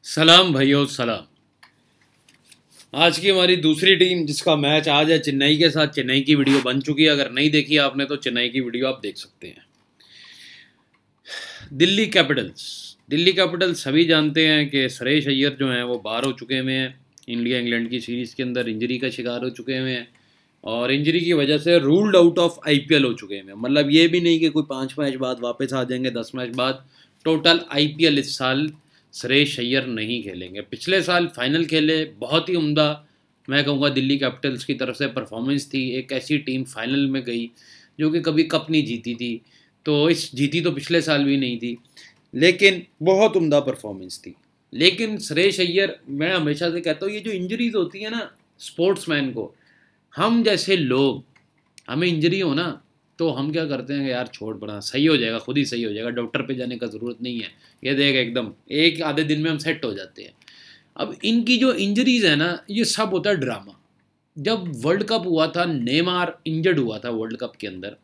सलाम भाइयों सलाम। आज की हमारी दूसरी टीम जिसका मैच आज है चेन्नई के साथ। चेन्नई की वीडियो बन चुकी है, अगर नहीं देखी आपने तो चेन्नई की वीडियो आप देख सकते हैं। दिल्ली कैपिटल्स सभी जानते हैं कि सुरेश अय्यर जो हैं वो बाहर हो चुके हुए हैं। इंडिया इंग्लैंड की सीरीज़ के अंदर इंजरी का शिकार हो चुके हुए हैं और इंजरी की वजह से रूल्ड आउट ऑफ आईपीएल हो चुके हैं। मतलब ये भी नहीं कि कोई 5 मैच बाद वापस आ जाएंगे, 10 मैच बाद। टोटल आईपीएल इस साल सुरेश अय्यर नहीं खेलेंगे। पिछले साल फाइनल खेले, बहुत ही उम्दा मैं कहूँगा दिल्ली कैपिटल्स की तरफ से परफॉर्मेंस थी। एक ऐसी टीम फाइनल में गई जो कि कभी कप नहीं जीती थी, तो इस जीती तो पिछले साल भी नहीं थी, लेकिन बहुत उम्दा परफॉर्मेंस थी। लेकिन सुरेश अय्यर, मैं हमेशा से कहता हूँ, ये जो इंजरीज होती है ना स्पोर्ट्समैन को, हम जैसे लोग, हमें इंजरी हो ना तो हम क्या करते हैं, यार छोड़ पड़ा, सही हो जाएगा, खुद ही सही हो जाएगा, डॉक्टर पे जाने का ज़रूरत नहीं है, ये देख एकदम एक आधे दिन में हम सेट हो जाते हैं। अब इनकी जो इंजरीज है ना, ये सब होता है ड्रामा। जब वर्ल्ड कप हुआ था, नेमार इंजर्ड हुआ था वर्ल्ड कप के अंदर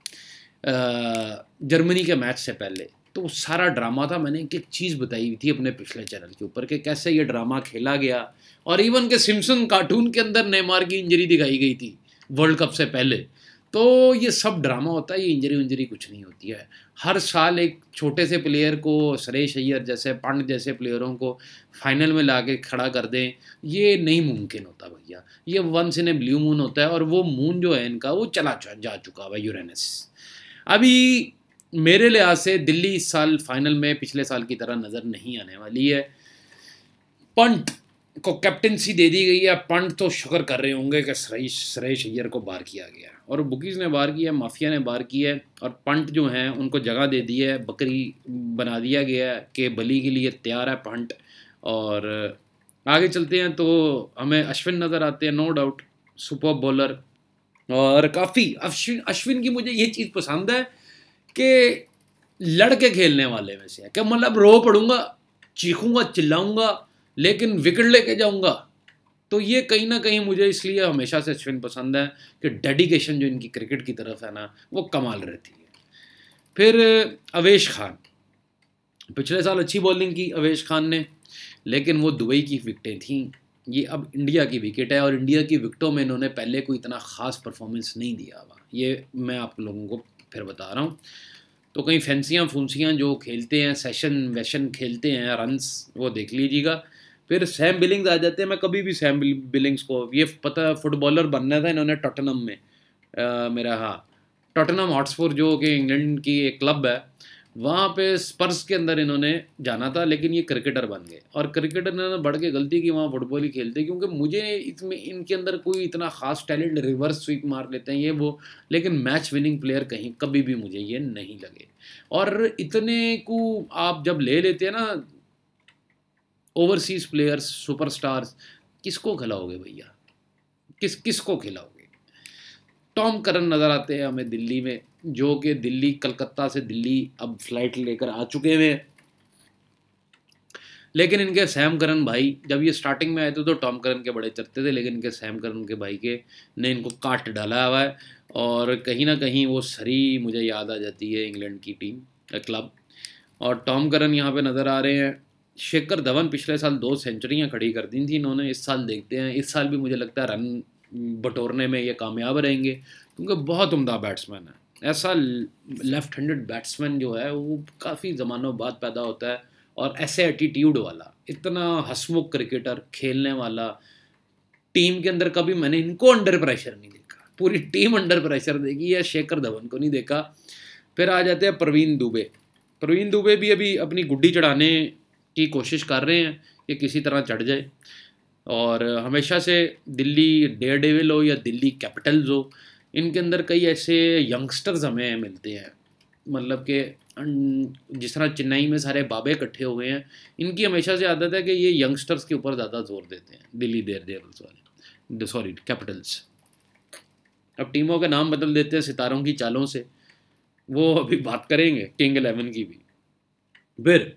जर्मनी के मैच से पहले, तो सारा ड्रामा था। मैंने एक एक चीज़ बताई हुई थी अपने पिछले चैनल के ऊपर कि कैसे ये ड्रामा खेला गया, और इवन के सिम्पसन कार्टून के अंदर नेमार की इंजरी दिखाई गई थी वर्ल्ड कप से पहले। तो ये सब ड्रामा होता है, ये इंजरी कुछ नहीं होती है। हर साल एक छोटे से प्लेयर को, सुरेश अय्यर जैसे, पंत जैसे प्लेयरों को फाइनल में ला के खड़ा कर दें, ये नहीं मुमकिन होता भैया। ये once in a blue moon होता है, और वो मून जो है इनका वो चला जा चुका है, यूरेनस। अभी मेरे लिहाज से दिल्ली इस साल फाइनल में पिछले साल की तरह नज़र नहीं आने वाली है। पंत को कैप्टेंसी दे दी गई है। पंत तो शुक्र कर रहे होंगे कि सुरेश अय्यर को बाहर किया गया, और बुकीज़ ने बाहर किया, माफिया ने बाहर किया है, और पंत जो हैं उनको जगह दे दी है, बकरी बना दिया गया है कि बली के लिए तैयार है पंत। और आगे चलते हैं तो हमें अश्विन नज़र आते हैं, नो डाउट सुपर बॉलर, और काफ़ी अश्विन की मुझे ये चीज़ पसंद है कि लड़के खेलने वाले में से है, क्या मतलब रो पड़ूंगा, चीखूंगा, चिल्लाऊंगा, लेकिन विकेट लेके जाऊंगा। तो ये कहीं ना कहीं मुझे इसलिए हमेशा से अश्विन पसंद है कि डेडिकेशन जो इनकी क्रिकेट की तरफ है ना, वो कमाल रहती है। फिर अवेश खान, पिछले साल अच्छी बॉलिंग की अवेश खान ने, लेकिन वो दुबई की विकेटें थीं, ये अब इंडिया की विकेट है, और इंडिया की विकेटों में इन्होंने पहले कोई इतना ख़ास परफॉर्मेंस नहीं दिया हुआ, ये मैं आप लोगों को फिर बता रहा हूँ। तो कहीं फैंसियाँ फूंसियाँ जो खेलते हैं, सेशन वेशन खेलते हैं, रन्स, वो देख लीजिएगा। फिर सैम बिलिंग्स आ जाते हैं। मैं कभी भी सैम बिलिंग्स को, ये पता फुटबॉलर बनना था इन्होंने टॉटनहम में, मेरा, हाँ, टॉटनहम हॉटस्पर जो कि इंग्लैंड की एक क्लब है, वहाँ पे स्पर्स के अंदर इन्होंने जाना था, लेकिन ये क्रिकेटर बन गए, और क्रिकेटर इन्होंने बढ़ के गलती की, वहाँ फुटबॉल ही खेलते, क्योंकि मुझे इसमें इनके अंदर कोई इतना खास टैलेंट, रिवर्स स्वीप मार लेते हैं ये वो, लेकिन मैच विनिंग प्लेयर कहीं कभी भी मुझे ये नहीं लगे। और इतने को आप जब ले लेते हैं ना ओवरसीज प्लेयर्स, सुपरस्टार्स, किसको खिलाओगे भैया, किसको खिलाओगे। टॉम करन नज़र आते हैं हमें दिल्ली में, जो कि दिल्ली, कलकत्ता से दिल्ली अब फ्लाइट लेकर आ चुके हैं। लेकिन इनके सैम करन भाई, जब ये स्टार्टिंग में आए थे तो टॉम करन के बड़े चलते थे, लेकिन इनके सैम करन के भाई के ने इनको काट डाला हुआ है, और कहीं ना कहीं वो सरी मुझे याद आ जाती है इंग्लैंड की टीम, क्लब। और टॉम करन यहाँ पे नज़र आ रहे हैं। शिखर धवन पिछले साल 2 सेंचुरियाँ खड़ी कर दी थी इन्होंने, इस साल देखते हैं, इस साल भी मुझे लगता है रन बटोरने में ये कामयाब रहेंगे, क्योंकि बहुत उम्दा बैट्समैन है। ऐसा लेफ्ट हैंडेड बैट्समैन जो है वो काफ़ी ज़मानों बाद पैदा होता है, और ऐसे एटीट्यूड वाला, इतना हंसमुख क्रिकेटर खेलने वाला, टीम के अंदर कभी मैंने इनको अंडर प्रेशर नहीं देखा, पूरी टीम अंडर प्रेशर देखी है, शेखर धवन को नहीं देखा। फिर आ जाते हैं प्रवीण दुबे भी अभी अपनी गुड्डी चढ़ाने की कोशिश कर रहे हैं कि किसी तरह चढ़ जाए। और हमेशा से दिल्ली डेयरडेविल हो या दिल्ली कैपिटल्स हो, इनके अंदर कई ऐसे यंगस्टर्स हमें मिलते हैं, मतलब कि जिस तरह चेन्नई में सारे बाबे इकट्ठे हुए हैं, इनकी हमेशा से आदत है कि ये यंगस्टर्स के ऊपर ज़्यादा जोर देते हैं, दिल्ली डेयरडेविल्स वाले, सॉरी कैपिटल्स। अब टीमों के नाम बदल देते हैं सितारों की चालों से, वो अभी बात करेंगे किंग 11 की भी। फिर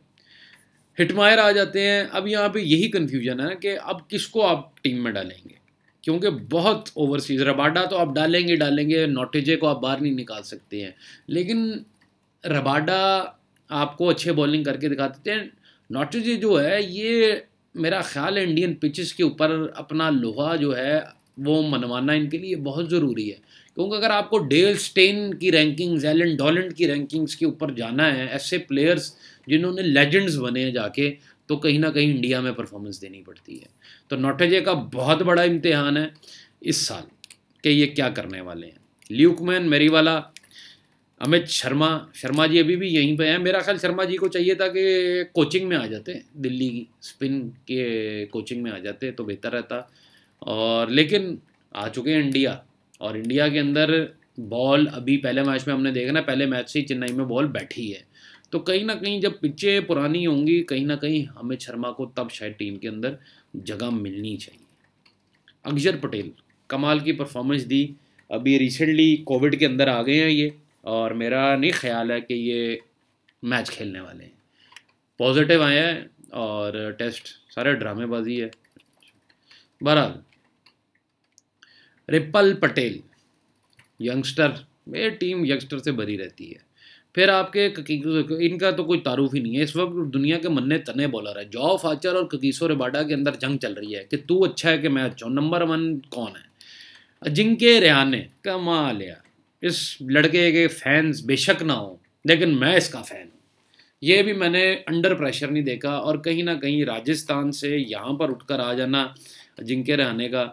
हिटमायर आ जाते हैं। अब यहाँ पे यही कन्फ्यूजन है कि अब किसको आप टीम में डालेंगे, क्योंकि बहुत ओवरसीज, रबाडा तो आप डालेंगे, नोटिजे को आप बाहर नहीं निकाल सकते हैं, लेकिन रबाडा आपको अच्छे बॉलिंग करके दिखा देते हैं। नोटिजे जो है ये मेरा ख्याल है इंडियन पिचेस के ऊपर अपना लोहा जो है वो मनवाना इनके लिए बहुत ज़रूरी है, क्योंकि अगर आपको डेल स्टेन की रैंकिंग्स, एलन डॉलैंड की रैंकिंग्स के ऊपर जाना है, ऐसे प्लेयर्स जिन्होंने लेजेंड्स बने हैं जाके, तो कहीं ना कहीं इंडिया में परफॉर्मेंस देनी पड़ती है। तो नोटेजे का बहुत बड़ा इम्तिहान है इस साल कि ये क्या करने वाले हैं। ल्यूकमैन, मेरीवाला, अमित शर्मा, शर्मा जी अभी भी यहीं पे हैं। मेरा ख्याल शर्मा जी को चाहिए था कि कोचिंग में आ जाते, दिल्ली की स्पिन के कोचिंग में आ जाते तो बेहतर रहता, और लेकिन आ चुके हैं इंडिया। और इंडिया के अंदर बॉल अभी पहले मैच में हमने देखा ना, पहले मैच से ही चेन्नई में बॉल बैठी है। तो कहीं ना कहीं जब पिचें पुरानी होंगी, कहीं ना कहीं अमित शर्मा को तब शायद टीम के अंदर जगह मिलनी चाहिए। अक्षर पटेल कमाल की परफॉर्मेंस दी, अभी रिसेंटली कोविड के अंदर आ गए हैं ये, और मेरा नहीं ख्याल है कि ये मैच खेलने वाले हैं। पॉजिटिव आया है और टेस्ट सारे ड्रामेबाजी है। बहरहाल रिपल पटेल यंगस्टर, ये टीम यंगस्टर से भरी रहती है। फिर आपके इनका तो कोई तारुफ ही नहीं है, इस वक्त दुनिया के मन्ने तने बॉलर है। जॉफ आर्चर और ककीसो रबाडा के अंदर जंग चल रही है कि तू अच्छा है कि मैं अच्छा हूँ, नंबर 1 कौन है। अजिंक्य रहाणे कमाल यार, इस लड़के के फैंस बेशक ना हो, लेकिन मैं इसका फ़ैन हूँ। ये भी मैंने अंडर प्रेशर नहीं देखा, और कहीं ना कहीं राजस्थान से यहाँ पर उठकर आ जाना अजिंक्य रहाणे का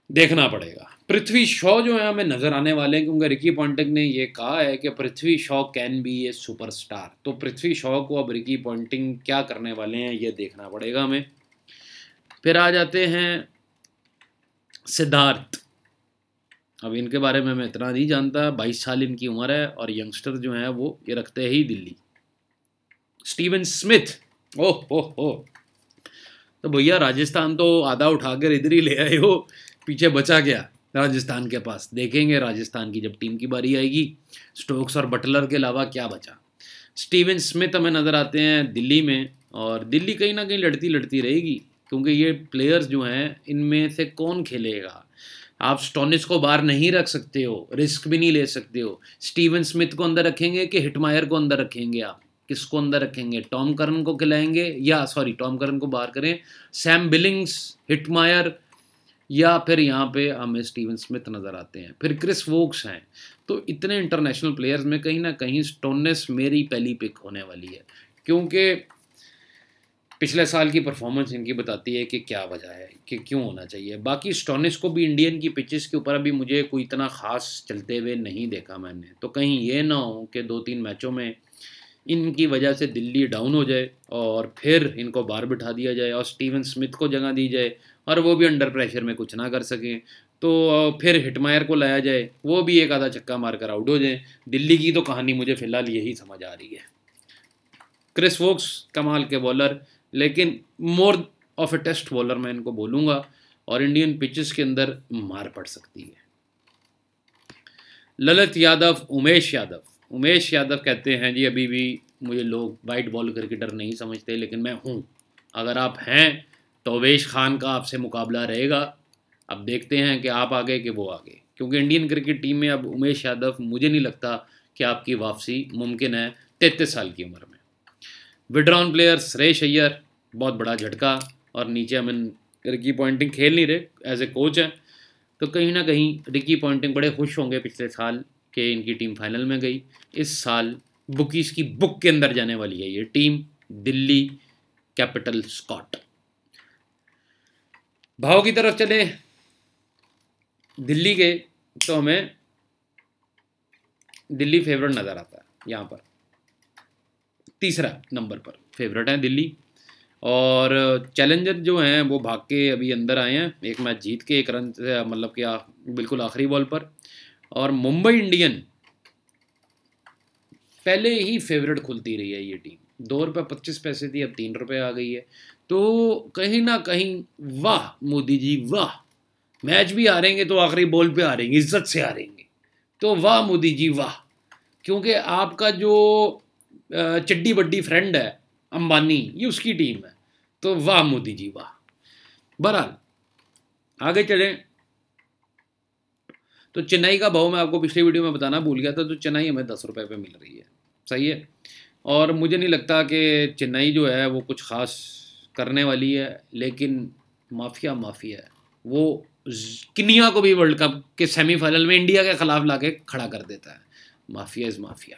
देखना पड़ेगा। पृथ्वी शॉ जो है हमें नज़र आने वाले हैं, क्योंकि रिकी पॉन्टिंग ने ये कहा है कि Prithvi Shaw can be a superstar. तो पृथ्वी शॉ को अब रिकी पॉन्टिंग क्या करने वाले हैं ये देखना पड़ेगा हमें। फिर आ जाते हैं सिद्धार्थ। अब इनके बारे में मैं इतना नहीं जानता, 22 साल इनकी उम्र है, और यंगस्टर जो हैं वो ये रखते ही दिल्ली। स्टीवन स्मिथ, ओह ओह ओह, तो भैया राजस्थान तो आधा उठाकर इधर ही ले आए हो, पीछे बचा गया राजस्थान के पास। देखेंगे राजस्थान की जब टीम की बारी आएगी, स्टोक्स और बटलर के अलावा क्या बचा। स्टीवन स्मिथ हमें नज़र आते हैं दिल्ली में, और दिल्ली कहीं ना कहीं लड़ती लड़ती रहेगी, क्योंकि ये प्लेयर्स जो हैं इनमें से कौन खेलेगा। आप स्टोनिस को बाहर नहीं रख सकते हो, रिस्क भी नहीं ले सकते हो। स्टीवन स्मिथ को अंदर रखेंगे कि हिटमायर को अंदर रखेंगे, आप किसको अंदर रखेंगे। टॉम करन को खिलाएंगे, या सॉरी टॉम करन को बाहर करें, सैम बिलिंग्स, हिटमायर, या फिर यहाँ पे हमें स्टीवन स्मिथ नज़र आते हैं। फिर क्रिस वोक्स हैं। तो इतने इंटरनेशनल प्लेयर्स में कहीं ना कहीं स्टोनिस मेरी पहली पिक होने वाली है, क्योंकि पिछले साल की परफॉर्मेंस इनकी बताती है कि क्या वजह है कि क्यों होना चाहिए। बाकी स्टोनिस को भी इंडियन की पिचेस के ऊपर अभी मुझे कोई इतना ख़ास चलते हुए नहीं देखा मैंने, तो कहीं ये ना हो कि 2-3 मैचों में इनकी वजह से दिल्ली डाउन हो जाए और फिर इनको बाहर बिठा दिया जाए और स्टीवन स्मिथ को जगह दी जाए और वो भी अंडर प्रेशर में कुछ ना कर सकें, तो फिर हिटमायर को लाया जाए, वो भी एक आधा छक्का मारकर आउट हो जाए। दिल्ली की तो कहानी मुझे फ़िलहाल यही समझ आ रही है। क्रिस वोक्स कमाल के बॉलर, लेकिन more of a test bowler मैं इनको बोलूँगा, और इंडियन पिचेस के अंदर मार पड़ सकती है। ललित यादव, उमेश यादव कहते हैं जी, अभी भी मुझे लोग वाइट बॉल क्रिकेटर नहीं समझते, लेकिन मैं हूँ। अगर आप हैं तो अवेश खान का आपसे मुकाबला रहेगा। अब देखते हैं कि आप आगे कि वो आगे, क्योंकि इंडियन क्रिकेट टीम में अब उमेश यादव मुझे नहीं लगता कि आपकी वापसी मुमकिन है 33 साल की उम्र में। विड्रॉन प्लेयर सुरेश अय्यर, बहुत बड़ा झटका, और नीचे हमें रिकी पॉन्टिंग खेल नहीं रहे, एज ए कोच है, तो कहीं ना कहीं रिकी पॉन्टिंग बड़े खुश होंगे पिछले साल कि इनकी टीम फाइनल में गई। इस साल बुकीज़ की बुक के अंदर जाने वाली है ये टीम, दिल्ली कैपिटल स्कॉट। भाव की तरफ चले दिल्ली के, तो हमें दिल्ली फेवरेट नज़र आता है। यहाँ पर तीसरा नंबर पर फेवरेट है दिल्ली, और चैलेंजर जो हैं वो भाग के अभी अंदर आए हैं, एक मैच जीत के 1 रन से, मतलब कि बिल्कुल आखिरी बॉल पर। और मुंबई इंडियन पहले ही फेवरेट खुलती रही है ये टीम, 2 रुपये 25 पैसे थी, अब 3 रुपये आ गई है। तो कहीं ना कहीं वाह मोदी जी वाह, मैच भी हारेंगे तो आखिरी बॉल पे हारेंगे, इज्जत से हारेंगे, तो वाह मोदी जी वाह। क्योंकि आपका जो चड्डी बड्डी फ्रेंड है अंबानी, ये उसकी टीम है, तो वाह मोदी जी वाह। बहरहाल आगे चलें, तो चेन्नई का भाव मैं आपको पिछली वीडियो में बताना भूल गया था, तो चेन्नई हमें 10 रुपये पे मिल रही है, सही है। और मुझे नहीं लगता कि चेन्नई जो है वो कुछ ख़ास करने वाली है, लेकिन माफिया माफिया है। वो किनिया को भी वर्ल्ड कप के सेमीफाइनल में इंडिया के खिलाफ लाके खड़ा कर देता है। Mafia is mafia.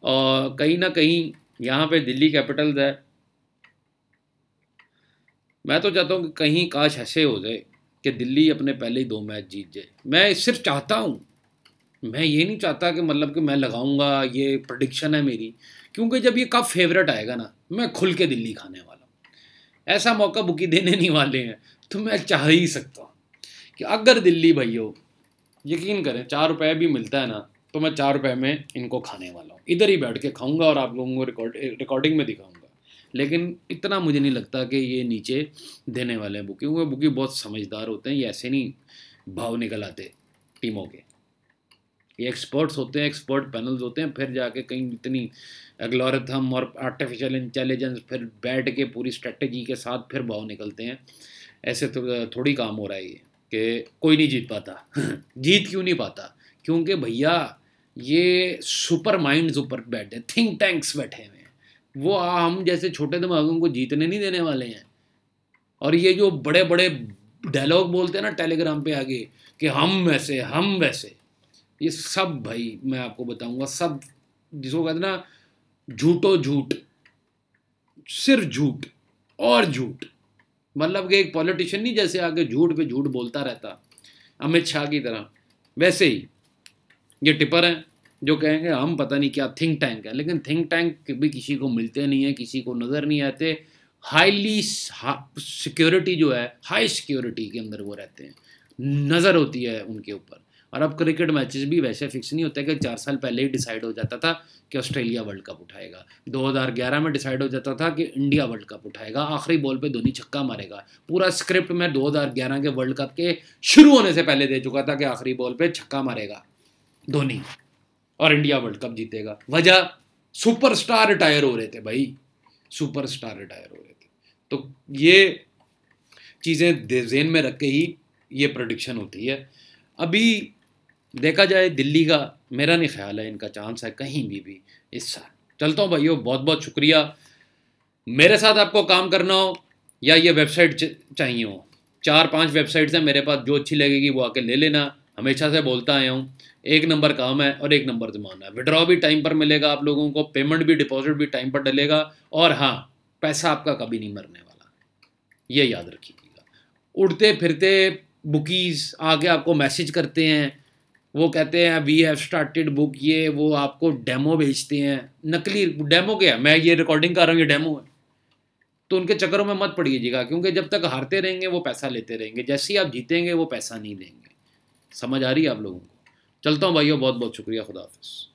और कहीं ना कहीं यहाँ पे दिल्ली कैपिटल्स है, मैं तो चाहता हूँ कि कहीं काश ऐसे हो जाए कि दिल्ली अपने पहले ही 2 मैच जीत जाए। मैं सिर्फ चाहता हूँ, मैं ये नहीं चाहता कि मतलब कि मैं लगाऊंगा, ये प्रेडिक्शन है मेरी, क्योंकि जब ये कप फेवरेट आएगा ना, मैं खुल के दिल्ली खाने वाला हूँ। ऐसा मौका बुकी देने नहीं वाले हैं, तो मैं चाह ही सकता हूँ कि अगर दिल्ली भाइयों, यकीन करें 4 रुपये भी मिलता है ना, तो मैं 4 रुपये में इनको खाने वाला हूँ। इधर ही बैठ के खाऊंगा और आप लोगों को रिकॉर्डिंग में दिखाऊंगा। लेकिन इतना मुझे नहीं लगता कि ये नीचे देने वाले हैं बुकी, क्योंकि बुकी बहुत समझदार होते हैं, ये ऐसे नहीं भाव निकल आते टीमों के। ये एक्सपर्ट्स होते हैं, एक्सपर्ट पैनल्स होते हैं, फिर जाके कहीं इतनी एल्गोरिथम और आर्टिफिशियल इंटेलिजेंस फिर बैठ के पूरी स्ट्रेटजी के साथ फिर भाव निकलते हैं। ऐसे तो थोड़ी काम हो रहा है ये कि कोई नहीं जीत पाता। जीत क्यों नहीं पाता? क्योंकि भैया ये सुपर माइंड्स ऊपर बैठे, थिंक टैंक्स बैठे हुए हैं, वो हम जैसे छोटे दिमागों को जीतने नहीं देने वाले हैं। और ये जो बड़े बड़े डायलॉग बोलते हैं ना टेलीग्राम पे आगे कि हम वैसे हम वैसे, ये सब भाई मैं आपको बताऊंगा, सब जिसको कहते हैं ना झूठो झूठ, सिर्फ झूठ और झूठ। मतलब कि एक पॉलिटिशियन नहीं जैसे आगे झूठ पे झूठ बोलता रहता अमित शाह की तरह, वैसे ही ये टिपर हैं जो कहेंगे हम पता नहीं क्या थिंक टैंक है, लेकिन थिंक टैंक भी किसी को मिलते नहीं है, किसी को नज़र नहीं आते। हाईली सिक्योरिटी जो है, हाई सिक्योरिटी के अंदर वो रहते हैं, नज़र होती है उनके ऊपर। और अब क्रिकेट मैचेस भी वैसे फिक्स नहीं होते कि 4 साल पहले ही डिसाइड हो जाता था कि ऑस्ट्रेलिया वर्ल्ड कप उठाएगा, 2011 में डिसाइड हो जाता था कि इंडिया वर्ल्ड कप उठाएगा, आखिरी बॉल पे धोनी छक्का मारेगा। पूरा स्क्रिप्ट मैं 2011 के वर्ल्ड कप के शुरू होने से पहले दे चुका था कि आखिरी बॉल पे छक्का मारेगा धोनी और इंडिया वर्ल्ड कप जीतेगा। वजह सुपरस्टार रिटायर हो रहे थे भाई, सुपरस्टार रिटायर हो रहे थे। तो ये चीज़ें ज़हन में रख के ही ये प्रेडिक्शन होती है। अभी देखा जाए दिल्ली का, मेरा नहीं ख्याल है इनका चांस है कहीं भी इस साल। चलता हूँ भाइयों, बहुत बहुत शुक्रिया। मेरे साथ आपको काम करना हो या ये वेबसाइट चाहिए हो, 4-5 वेबसाइट्स हैं मेरे पास, जो अच्छी लगेगी वो आके ले लेना। हमेशा से बोलता आया हूँ, 1 नंबर काम है और 1 नंबर ज़माना है। विड्रॉ भी टाइम पर मिलेगा आप लोगों को, पेमेंट भी डिपॉजिट भी टाइम पर डलेगा, और हाँ पैसा आपका कभी नहीं मरने वाला, ये याद रखिएगा। उड़ते फिरते बुकीज़ आके आपको मैसेज करते हैं, वो कहते हैं वी हैव स्टार्टेड बुक, ये वो आपको डेमो भेजते हैं, नकली डेमो क्या है, मैं ये रिकॉर्डिंग कर रहा हूँ ये डेमो है। तो उनके चक्करों में मत पड़िएगा, क्योंकि जब तक हारते रहेंगे वो पैसा लेते रहेंगे, जैसे ही आप जीतेंगे वो पैसा नहीं देंगे। समझ आ रही है आप लोगों को? चलता हूँ भाइयों, बहुत बहुत शुक्रिया, खुदा हाफिज़।